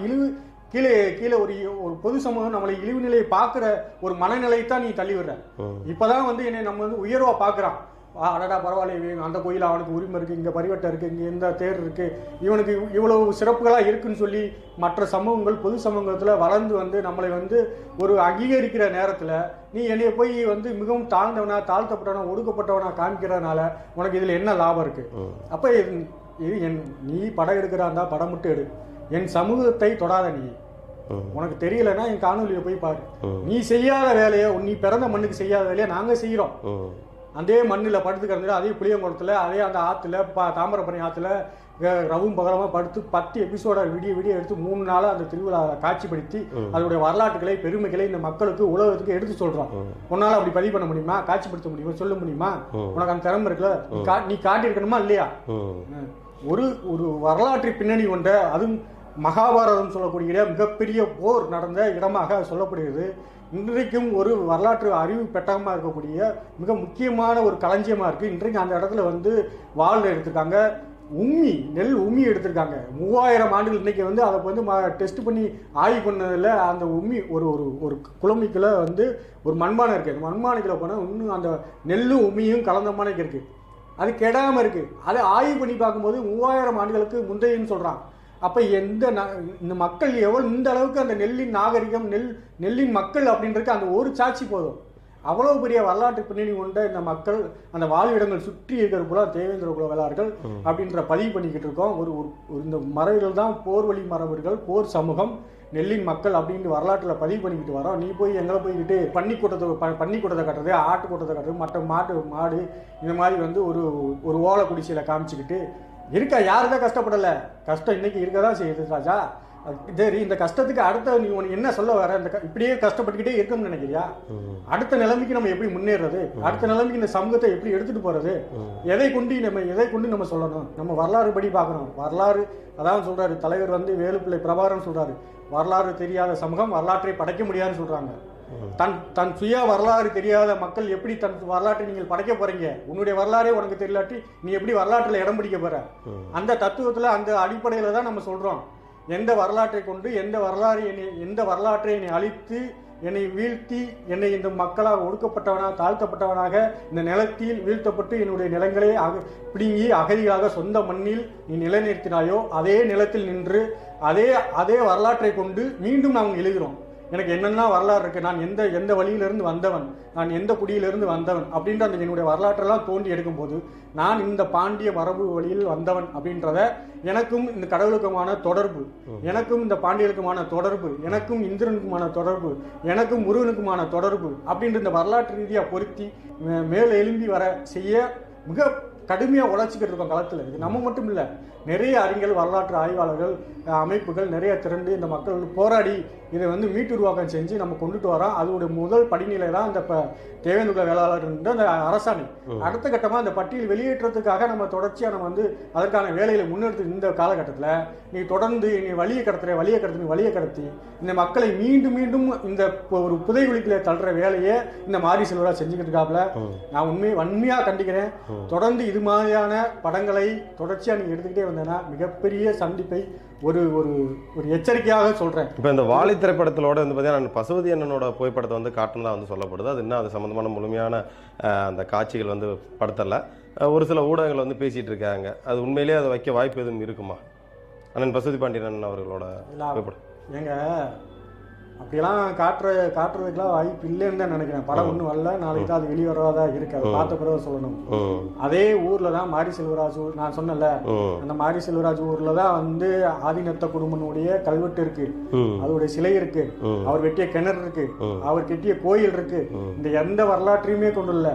கீழே ஒரு பொது சமூகம் நம்மளை இழிவு நிலையை பார்க்கிற ஒரு மனநிலை தான் நீ தள்ளி விடுற. இப்பதான் வந்து என்னை நம்ம வந்து உயர்வா பாக்குறான். அடடா பரவாயில்ல, அந்த கோயில் அவனுக்கு உரிமை இருக்கு, இங்க பரிவட்டம் இருக்கு, இங்க இந்த தேர் இருக்கு, இவனுக்கு இவ்வளவு சிறப்புகளா இருக்குன்னு சொல்லி மற்ற சமூகங்கள், பொது சமூகத்துல வளர்ந்து வந்து நம்மளை வந்து ஒரு அங்கீகரிக்கிற நேரத்துல நீ என்னைய போய் வந்து மிகவும் தாழ்ந்தவனா, தாழ்த்தப்பட்டவனா, ஒடுக்கப்பட்டவனா காமிக்கிறதுனால உனக்கு இதுல என்ன லாபம் இருக்கு? அப்ப நீ படம் எடுக்கிறாந்தா படம் மட்டும் எடு, என் சமூகத்தை தொடாத. நீ உனக்கு தெரியலன்னா என் காணொலியை போய் பாரு. நீ செய்யாத வேலையை, நீ பிறந்த மண்ணுக்கு செய்யாத வேலையை நாங்க செய்யறோம். அதே மண்ணில் படுத்து கிடந்துட்டு, அதே புளியங்குளத்தில், அதே அந்த ஆற்றுல, தாமிரபரணி ஆற்றுல ரவும் பகலமாக படுத்து 10 எபிசோட விடிய எடுத்து 3 நாளாக அந்த திருவிழா காட்சிப்படுத்தி அதோடைய வரலாற்றுகளை, பெருமைகளை இந்த மக்களுக்கு, உலகத்துக்கு எடுத்து சொல்கிறோம். உன்னால் அப்படி பதிவு பண்ண முடியுமா? காட்சிப்படுத்த முடியுமா? சொல்ல முடியுமா? உனக்கு அந்த திறமை இருக்குல்ல, நீ காட்டியிருக்கணுமா இல்லையா? ஒரு வரலாற்று பின்னணி கொண்ட, அதுவும் மகாபாரதம் சொல்லக்கூடிய மிகப்பெரிய போர் நடந்த இடமாக சொல்லப்படுகிறது. இன்றைக்கும் ஒரு வரலாற்று அறிவு பெட்டகமாக இருக்கக்கூடிய மிக முக்கியமான ஒரு களஞ்சியமாக இருக்குது. இன்றைக்கு அந்த இடத்துல வந்து வாள் எடுத்திருக்காங்க, நெல் உம்மி எடுத்திருக்காங்க. 3000 ஆண்டுகள். இன்றைக்கி வந்து அதை வந்து டெஸ்ட் பண்ணி ஆய்வு பண்ணதில் அந்த உம்மி ஒரு குழம்பிக்குள்ள வந்து ஒரு மண்பானை இருக்குது. அந்த மண்பானைக்குள்ள போனால் இன்னும் அந்த நெல்லும் உம்மியும் கலந்த மானைக்கு இருக்குது. அது கெடாமல் இருக்குது. அதை ஆய்வு பண்ணி பார்க்கும்போது 3000 ஆண்டுகளுக்கு முந்தையன்னு சொல்கிறான். அப்போ இந்த மக்கள் இந்த அளவுக்கு அந்த நெல்லின் நாகரிகம், நெல்லின் மக்கள் அப்படின்றதுக்கு அந்த ஒரு சாட்சி போதும். அவ்வளவு பெரிய வரலாற்று பின்னணி கொண்ட இந்த மக்கள் அந்த வாழ்விடங்கள் சுற்றி இருக்கிற கூட தேவேந்திர குல வேளாளர்கள் அப்படின்ற பதிவு பண்ணிக்கிட்டு இருக்கோம். இந்த மரபுகள் தான் போர் வழி மரபுகள், போர் சமூகம், நெல்லின் மக்கள் அப்படின்னு வரலாற்றில் பதிவு பண்ணிக்கிட்டு வரோம். நீ போய் எங்களை போய்கிட்டு பன்னி கூட்டத்தை கட்டுறது, ஆட்டு கூட்டத்தை கட்டுறது, மற்ற மாடு இந்த மாதிரி வந்து ஒரு ஓலை குடிசையில் காமிச்சிக்கிட்டு இருக்கா. யாருதான் கஷ்டப்படல? கஷ்டம் இன்னைக்கு இருக்கதான் செய்யுது ராஜா. சரி, இந்த கஷ்டத்துக்கு அடுத்த நீ உனக்கு என்ன சொல்ல வர? இப்படியே கஷ்டப்பட்டுக்கிட்டே இருக்கணும்னு நினைக்கிறியா? அடுத்த நிலைமைக்கு நம்ம எப்படி முன்னேறது? அடுத்த நிலைமைக்கு இந்த சமூகத்தை எப்படி எடுத்துட்டு போறது? எதை கொண்டு நம்ம சொல்லணும்? நம்ம வரலாறு படி பார்க்கணும். வரலாறு அதான் சொல்றாரு தலைவர் வந்து வேலுப்பிள்ளை பிரபாகரன் சொல்றாரு, வரலாறு தெரியாத சமூகம் வரலாற்றை படைக்க முடியாதுன்னு சொல்றாங்க. தன் சுய வரலாறு தெரியாத மக்கள் எப்படி தன் வரலாற்றை நீங்கள் படைக்க போறீங்க? உன்னுடைய வரலாறே உனக்கு தெரியலாட்டி நீ எப்படி வரலாற்றுல இடம் பிடிக்க போற? அந்த தத்துவத்துல, அந்த அடிப்படையில தான் நம்ம சொல்றோம். எந்த வரலாற்றை கொண்டு, எந்த வரலாற்றை என்னை அழித்து, என்னை வீழ்த்தி, என்னை இந்த மக்களால் ஒடுக்கப்பட்டவனாக, தாழ்த்தப்பட்டவனாக இந்த நிலத்தில் வீழ்த்தப்பட்டு என்னுடைய நிலங்களை பிடுங்கி அகதிகளாக சொந்த மண்ணில் நீ நிலைநிறுத்தினாயோ அதே நிலத்தில் நின்று அதே வரலாற்றை கொண்டு மீண்டும் நாம் எழுதுகிறோம். எனக்கு என்னென்ன வரலாறு இருக்குது, நான் எந்த வழியிலிருந்து வந்தவன், நான் எந்த குடியிலிருந்து வந்தவன் அப்படின்ற அந்த என்னுடைய வரலாற்றெல்லாம் தோண்டி எடுக்கும்போது நான் இந்த பாண்டிய மரபு வழியில் வந்தவன் அப்படின்றத, எனக்கும் இந்த கடவுளுக்குமான தொடர்பு, எனக்கும் இந்த பாண்டியர்களுக்குமான தொடர்பு, எனக்கும் இந்திரனுக்குமான தொடர்பு, எனக்கும் முருகனுக்குமான தொடர்பு அப்படின்ற இந்த வரலாற்று ரீதியாக பொருத்தி மேல் எழும்பி வர செய்ய மிக கடுமையாக உழைச்சிக்கிட்டு இருக்கோம் களத்தில். இது நம்ம மட்டும் இல்லை, நிறைய அறிஞர்கள், வரலாற்று ஆய்வாளர்கள், அமைப்புகள் நிறைய திரண்டு இந்த மக்கள் போராடி இதை வந்து மீட்டுருவாக்கம் செஞ்சு நம்ம கொண்டுட்டு வரோம். அதோடைய முதல் படிநிலை தான் இந்த தேவேந்திர வேளாளர் அந்த அரசாணை. அடுத்த கட்டமாக அந்த பட்டியல் வெளியேற்றத்துக்காக நம்ம தொடர்ச்சியாக நம்ம வந்து அதற்கான வேலைகளை முன்னெடுத்து இந்த காலகட்டத்தில் நீ தொடர்ந்து நீ வழியை கடத்தி இந்த மக்களை மீண்டும் மீண்டும் இந்த ஒரு புதைகுழிக்குள்ளே தள்ளுற வேலையை இந்த மாரி செல்வராஜ் செஞ்சுக்கிட்டு இருக்காப்புல. நான் வன்மையாக கண்டிக்கிறேன். தொடர்ந்து இது மாதிரியான படங்களை தொடர்ச்சியாக நீ எடுத்துக்கிட்டே வந்தேன்னா மிகப்பெரிய சந்திப்பை ஒரு ஒரு ஒரு எச்சரிக்கையாக சொல்கிறேன். இப்போ இந்த வாலி திரைப்படத்திலோட வந்து பார்த்தீங்கன்னா பசுபதி அண்ணனோட புகைப்படத்தை வந்து காட்டுனதா வந்து சொல்லப்படுது. அது இன்னும் அது சம்மந்தமான முழுமையான அந்த காட்சிகள் வந்து படத்தில் ஒரு சில ஊடகங்கள் வந்து பேசிகிட்டு இருக்காங்க. அது உண்மையிலேயே அதை வைக்க வாய்ப்பு எதுவும் இருக்குமா? அண்ணன் பசுபதி பாண்டியன் அவர்களோட புகைப்படம் ஏங்க அப்படியெல்லாம் காட்டுறதுக்கெல்லாம் வாய்ப்பு இல்லைன்னு தான் நினைக்கிறேன். படம் ஒன்றும் வரல, நாளைக்கு தான் அது வெளிவரதா இருக்கு. அதை பார்த்த பிறகு சொல்லணும். அதே ஊர்ல தான் மாரி செல்வராஜ், நான் சொன்னல அந்த மாரி செல்வராஜ் ஊர்ல தான் வந்து ஆதிநத்த குடும்பனுடைய கல்வெட்டு இருக்கு, அதோடைய சிலை இருக்கு, அவர் வெட்டிய கிணறு இருக்கு, அவர் கட்டிய கோயில் இருக்கு. இந்த எந்த வரலாற்றையுமே கொண்டு இல்லை.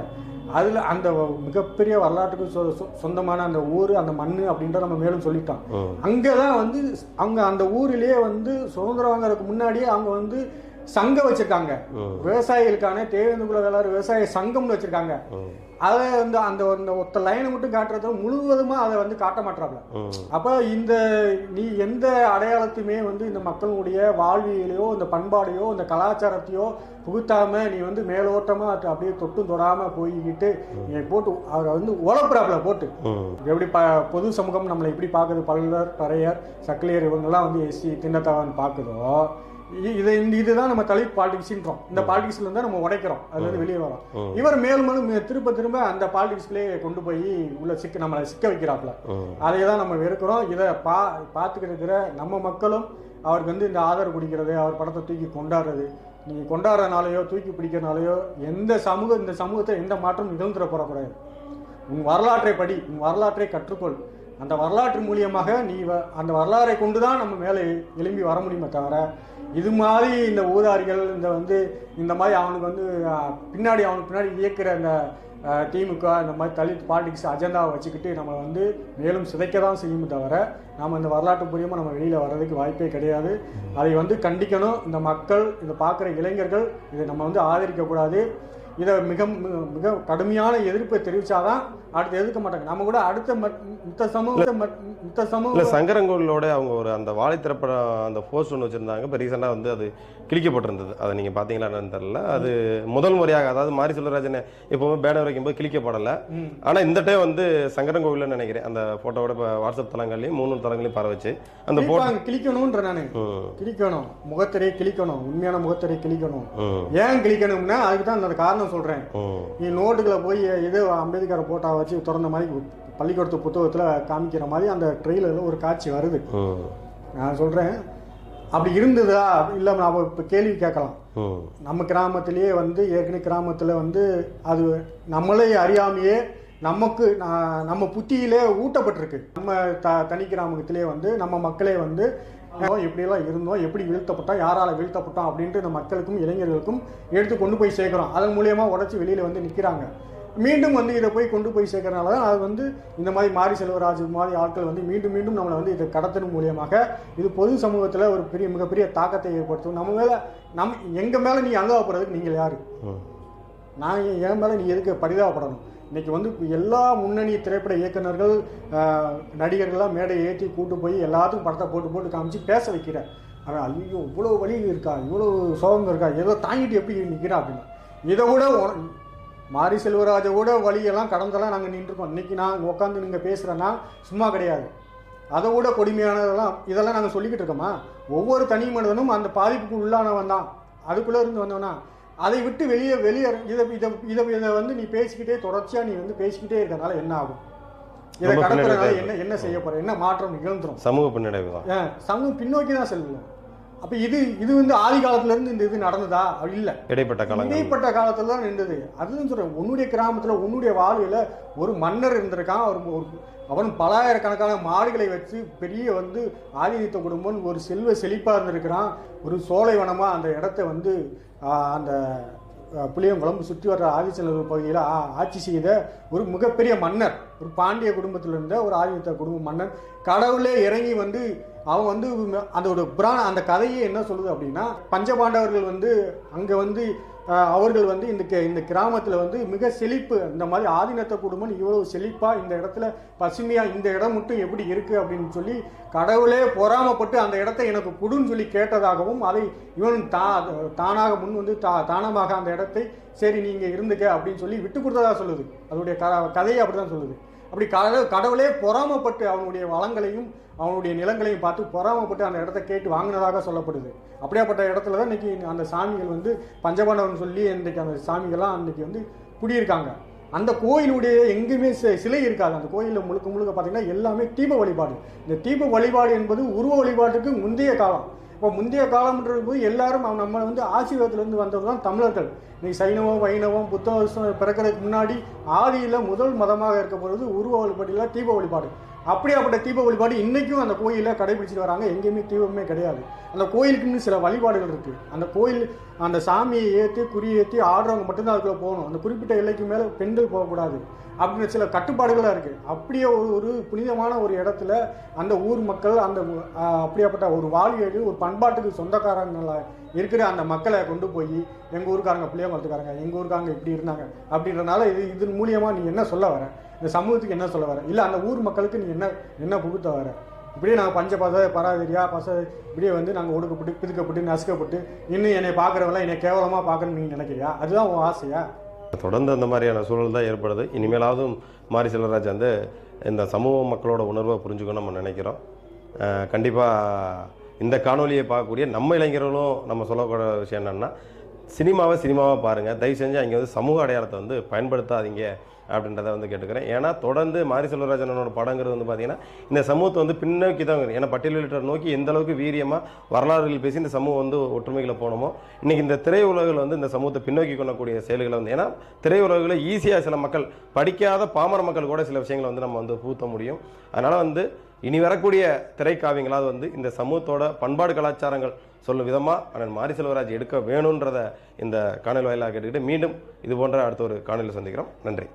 அதுல அந்த மிகப்பெரிய வரலாற்றுக்கு சொந்தமான அந்த ஊர், அந்த மண்ணு அப்படின்ற நம்ம மேலும் சொல்லிட்டோம். அங்கதான் வந்து அவங்க அந்த ஊரிலேயே வந்து சுதந்திரம் வாங்கறதுக்கு முன்னாடியே அவங்க வந்து சங்கம் வச்சிருக்காங்க. விவசாயிகளுக்கான தேவேந்திர வேளாளர் விவசாய சங்கம்னு வச்சிருக்காங்க. அதை வந்து அந்த ஒத்த லைனை மட்டும் காட்டுறத முழுவதுமா அதை வந்து காட்ட மாட்டாப்ல. அப்ப இந்த நீ எந்த அடையாளத்தையுமே வந்து இந்த மக்களுடைய வாழ்வியலையோ இந்த பண்பாடையோ இந்த கலாச்சாரத்தையோ புகுத்தாம நீ வந்து மேலோட்டமா அப்படியே தொட்டும் தொடாம போய்கிட்டு நீ போட்டு அவரை வந்து உழப்புறாப்புல போட்டு எப்படி பொது சமூகம் நம்மளை எப்படி பாக்குது, பல்லர், பறையர், சக்கிலியர் இவங்கெல்லாம் வந்து எஸ்சி திண்ணத்தாவன் பாக்குதோ, இதுதான் நம்ம தலித் பாலிடிக்ஸ்ன்றோம். இந்த பாலிடிக்ஸ்ல இருந்தா நம்ம உடைக்கிறோம், அதுல இருந்து வெளியே வரோம். இவர் மேலும் மேலும் திரும்ப அந்த பாலிடிக்ஸ்லயே கொண்டு போய் உள்ள நம்மளை சிக்க வைக்கிறாப்ல. அதையதான் நம்ம வெறுக்கிறோம். இதை பார்த்துக்கிட்டு இருக்கிற நம்ம மக்களும் அவருக்கு வந்து இந்த ஆதரவு பிடிக்கிறது, அவர் படத்தை தூக்கி கொண்டாடுறது, நீங்க கொண்டாடுறதுனாலயோ தூக்கி பிடிக்கிறதுனாலயோ இந்த சமூகத்தை எந்த மாற்றம் நிகழ்ந்துட போறக்கூடாது. உன் வரலாற்றை படி, உன் வரலாற்றை கற்றுக்கொள். அந்த வரலாற்று மூலியமாக நீ அந்த வரலாறை கொண்டுதான் நம்ம மேலே எழும்பி வர முடியுமே தவிர இது மாதிரி இந்த ஊதாரிகள் இந்த மாதிரி அவனுக்கு வந்து பின்னாடி இயக்குற அந்த திமுக இந்த மாதிரி தலித் பாலிடிக்ஸ் அஜெண்டாவை வச்சுக்கிட்டு நம்ம வந்து மேலும் சிதைக்க தான் செய்யுமே தவிர நம்ம இந்த வரலாற்று பூர்வமாக நம்ம வெளியில் வர்றதுக்கு வாய்ப்பே கிடையாது. அதை வந்து கண்டிக்கணும். இந்த மக்கள், இதை பார்க்குற இளைஞர்கள் இதை நம்ம வந்து ஆதரிக்கக்கூடாது. இதை மிக மிக கடுமையான எதிர்ப்பை தெரிவிச்சாதான் அடுத்து எதிர்க்க மாட்டாங்க. நம்ம கூட அடுத்த மித்த சமூக சங்கரங்கோவிலோட அவங்க ஒரு அந்த வாழை திரைப்படம் அந்த போஸ்ட் ஒன்று வச்சிருந்தாங்க. இப்போ ரீசெண்டாக வந்து அது கிழிக்கப்பட்டிருந்தது. அதை நீங்கள் பார்த்தீங்களா என்னன்னு தெரியல. அது முதல் முறையாக, அதாவது மாரி செல்வராஜன் எப்பவுமே பேனர் வைக்கும்போது கிழிக்கப்படலை. ஆனால் இந்த டைம் வந்து சங்கரங்கோவில்னு நினைக்கிறேன் அந்த போட்டோவோட இப்போ வாட்ஸ்அப் தளங்கள்லையும் 3 தளங்களையும் பரவச்சு அந்த போட்டோ கிழிக்கணும்ன்ற நான் கிழிக்கணும், முகத்திரையை கிழிக்கணும், உண்மையான முகத்திரையை கிழிக்கணும். ஏன் கிழிக்கணும்னா அதுக்கு தான் அந்த காரணம் சொல்றேன். நீ நோட்டுகளை போய் இது அம்பேத்கர் போட்டோ வச்சு திறந்த மாதிரி பள்ளிக்கூடத்து புத்தகத்துல காமிக்கிற மாதிரி அந்த ட்ரெயிலர்ல ஒரு காட்சி வருது. நான் சொல்றேன், அப்படி இருந்ததா இல்ல நாம இப்ப கேள்வி கேட்கலாம். நம்ம கிராமத்திலேயே வந்து ஏற்கனவே கிராமத்துல வந்து அது நம்மளே அறியாமையே நம்ம புத்தியிலே ஊட்டப்பட்டிருக்கு. நம்ம தனி கிராமத்திலே வந்து நம்ம மக்களே வந்து எப்படியெல்லாம் இருந்தோம், எப்படி வீழ்த்தப்பட்டோம், யாரால வீழ்த்தப்பட்டோம் அப்படின்ட்டு இந்த மக்களுக்கும் இளைஞர்களுக்கும் எடுத்து கொண்டு போய் சேர்க்கிறோம். அதன் மூலியமா உடச்சி வெளியில வந்து நிற்கிறாங்க. மீண்டும் வந்து இதை போய் கொண்டு போய் சேர்க்கறதுனால தான் அது வந்து இந்த மாதிரி மாரி செல்வராஜ் மாதிரி ஆட்கள் வந்து மீண்டும் மீண்டும் நம்மளை வந்து இதை கடத்தணும் மூலியமாக இது பொது சமூகத்தில் ஒரு மிகப்பெரிய தாக்கத்தை ஏற்படுத்தும். நம்ம மேலே எங்கள் மேலே நீ அனுபவப்படுறதுக்கு நீங்கள் யாரு? நான் என் மேலே நீ எதுக்கு பரிதாபப்படணும்? இன்னைக்கு வந்து எல்லா முன்னணி திரைப்பட இயக்குநர்கள், நடிகர்கள்லாம் மேடை ஏற்றி கூட்டு போய் எல்லாத்துக்கும் படத்தை போட்டு காமிச்சு பேச வைக்கிற. அவன் ஐயோ இவ்வளோ வலி இருக்கா, இவ்வளோ சோகம் இருக்கா, ஏதோ தாங்கிட்டு எப்படி நிற்கிறான் அப்படின்னா, இதை விட மாரி செல்வராஜோட வழியெல்லாம் கடந்தெல்லாம் நாங்கள் நின்றுருக்கோம். இன்னைக்கு நான் உட்காந்து நீங்கள் பேசுகிறேன்னா சும்மா கிடையாது. அதை விட கொடுமையானதெல்லாம் இதெல்லாம் நாங்கள் சொல்லிக்கிட்டு இருக்கோமா? ஒவ்வொரு தனி மனிதனும் அந்த பாதிப்புக்கு உள்ளானவன் தான். அதுக்குள்ளே இருந்து வந்தவனா அதை விட்டு வெளியே இதை வந்து நீ பேசிக்கிட்டே தொடர்ச்சியாக நீ வந்து பேசிக்கிட்டே இருக்கிறதுனால என்ன ஆகும்? இதை கடத்துறதுனால என்ன செய்ய போற? என்ன மாற்றம் நிகழ்ந்துரும்? சமூக பின்னடைவு தான். சமூகம் பின்னோக்கி தான் செல்லும். அப்ப இது வந்து ஆதி காலத்துல இருந்து இந்த இது நடந்ததா? இல்ல, இடைப்பட்ட காலத்துல தான் நின்றது. அதுன்னு சொல்றேன். உன்னுடைய கிராமத்துல உன்னுடைய வாழ்வில ஒரு மன்னர் இருந்திருக்கான். அவன் பலாயிரக்கணக்கான மாடுகளை வச்சு பெரிய வந்து ஆதித்த குடும்பம் ஒரு செல்வ செழிப்பா இருந்திருக்கிறான். ஒரு சோலைவனமா அந்த இடத்த வந்து அந்த புளியங்குளம் சுற்றி வர்ற ஆதிச்சநல்லூர் பகுதியில் ஆட்சி செய்த ஒரு மிகப்பெரிய மன்னர், ஒரு பாண்டிய குடும்பத்தில் இருந்த ஒரு ஆதித்த குடும்ப மன்னர். கடவுளே இறங்கி வந்து அவன் வந்து அந்த ஒரு அந்த கதையே என்ன சொல்லுது அப்படின்னா, பஞ்சபாண்டவர்கள் வந்து அங்கே வந்து அவர்கள் வந்து இந்த கிராமத்தில் வந்து மிக செழிப்பு, இந்த மாதிரி ஆதினத்த குடும்பம் இவ்வளவு செழிப்பாக இந்த இடத்துல பசுமையாக இந்த இடம் மட்டும் எப்படி இருக்குது அப்படின்னு சொல்லி கடவுளே பொறாமப்பட்டு அந்த இடத்த எனக்கு கொடுன்னு சொல்லி கேட்டதாகவும், அதை இவன் தானாக முன் வந்து தானமாக அந்த இடத்தை சரி நீங்கள் இருந்துக்க அப்படின்னு சொல்லி விட்டு கொடுத்ததாக சொல்லுது. அதனுடைய கதையை அப்படி தான் சொல்லுது. அப்படி கடவுளே பொறாமப்பட்டு அவனுடைய வளங்களையும் அவனுடைய நிலங்களையும் பார்த்து பொறாமப்பட்டு அந்த இடத்த கேட்டு வாங்கினதாக சொல்லப்படுது. அப்படியாப்பட்ட இடத்துல தான் இன்றைக்கி அந்த சாமிகள் வந்து பஞ்சபாண்டவன் சொல்லி இன்றைக்கி அந்த சாமிகள்லாம் அன்றைக்கி வந்து குடியிருக்காங்க. அந்த கோயிலுடைய எங்கேயுமே சிலை இருக்காது. அந்த கோயிலில் முழுக்க முழுக்க பார்த்தீங்கன்னா எல்லாமே தீப வழிபாடு. இந்த தீப வழிபாடு என்பது உருவ வழிபாட்டுக்கு முந்தைய காலம். இப்போ முந்தைய காலம்ன்றது போது எல்லாரும் நம்ம வந்து ஆசீர்வாதத்திலேருந்து வந்தது தான் தமிழர்கள். இன்னைக்கு சைனவம் வைணவம் புத்த பிறக்கிறதுக்கு முன்னாடி ஆதியில் முதல் மதமாக இருக்க பொழுது உருவ வழிபாட்டில் தீப வழிபாடு. அப்படியாப்பட்ட தீப வழிபாடு இன்றைக்கும் அந்த கோயிலில் கடைபிடிச்சிட்டு வராங்க. எங்கேயுமே தீபமே கிடையாது. அந்த கோயிலுக்குன்னு சில வழிபாடுகள் இருக்குது. அந்த கோயில் அந்த சாமியை ஏற்றி குறி ஏற்றி ஆடுறவங்க மட்டும்தான் அதுக்குள்ளே போகணும். அந்த குறிப்பிட்ட எல்லைக்கு மேலே பெண்கள் போகக்கூடாது அப்படின்னு சில கட்டுப்பாடுகளாக இருக்குது. அப்படியே ஒரு புனிதமான ஒரு இடத்துல அந்த ஊர் மக்கள் அந்த அப்படியாப்பட்ட ஒரு வாழ்வியல் ஒரு பண்பாட்டுக்கு சொந்தக்காரங்களாக இருக்கிற அந்த மக்களை கொண்டு போய் எங்கள் ஊருக்காரங்க புளியங்குளத்துக்காரங்க எங்கள் ஊருக்காரங்க இப்படி இருந்தாங்க அப்படின்றனால இதன் மூலியமாக நீ என்ன சொல்ல வர, இந்த சமூகத்துக்கு என்ன சொல்ல வர, இல்லை அந்த ஊர் மக்களுக்கு நீ என்ன புகுத்த வர, இப்படியே நாங்கள் பஞ்ச பராதிரியா இப்படியே வந்து நாங்கள் ஒடுக்கப்பட்டு பிதுக்கப்பட்டு நசுக்கப்பட்டு இன்னும் என்னை பார்க்குறவங்களாம் என்னை கேவலமாக பார்க்கணும்னு நீங்கள் நினைக்கிறியா? அதுதான் உன் ஆசையா? தொடர்ந்து அந்த மாதிரியான சூழல் தான் ஏற்படுது. இனிமேலாவது மாரி செல்வராஜ் வந்து இந்த சமூக மக்களோட உணர்வை புரிஞ்சுக்கணும் நம்ம நினைக்கிறோம். கண்டிப்பாக இந்த காணொலியை பார்க்கக்கூடிய நம்ம இளைஞர்களும் நம்ம சொல்லக்கூடிய விஷயம் என்னென்னா, சினிமாவை பாருங்கள், தயவு செஞ்சு அங்கே வந்து சமூக அடையாளத்தை வந்து பயன்படுத்தாதீங்க அப்படின்றத வந்து கேட்டுக்கிறேன். ஏன்னா தொடர்ந்து மாரி செல்வராஜனோட படங்கிறது வந்து பார்த்திங்கன்னா இந்த சமூகத்தை வந்து பின்னோக்கி தான் இருக்குது. ஏன்னா பட்டியலிட்டர் நோக்கி எந்த அளவுக்கு வீரியமாக வரலாறுகள் பேசி இந்த சமூகம் வந்து ஒற்றுமைகளை போனோமோ, இன்றைக்கி இந்த திரையுலகில் வந்து இந்த சமூகத்தை பின்னோக்கி கொள்ளக்கூடிய செயல்களை வந்து, ஏன்னா திரையுலகில் ஈஸியாக சில மக்கள் படிக்காத பாமர மக்கள் கூட சில விஷயங்களை வந்து நம்ம வந்து பூத்த முடியும். அதனால் வந்து இனி வரக்கூடிய திரைக்காவியங்களாவது வந்து இந்த சமூகத்தோட பண்பாடு கலாச்சாரங்கள் சொல்லும் விதமாக அண்ணன் மாரி செல்வராஜ் எடுக்க வேணுன்றதை இந்த காணொலி வாயிலாக கேட்டுக்கிட்டு மீண்டும் இது போன்ற அடுத்த ஒரு காணொலியில் சந்திக்கிறோம். நன்றி.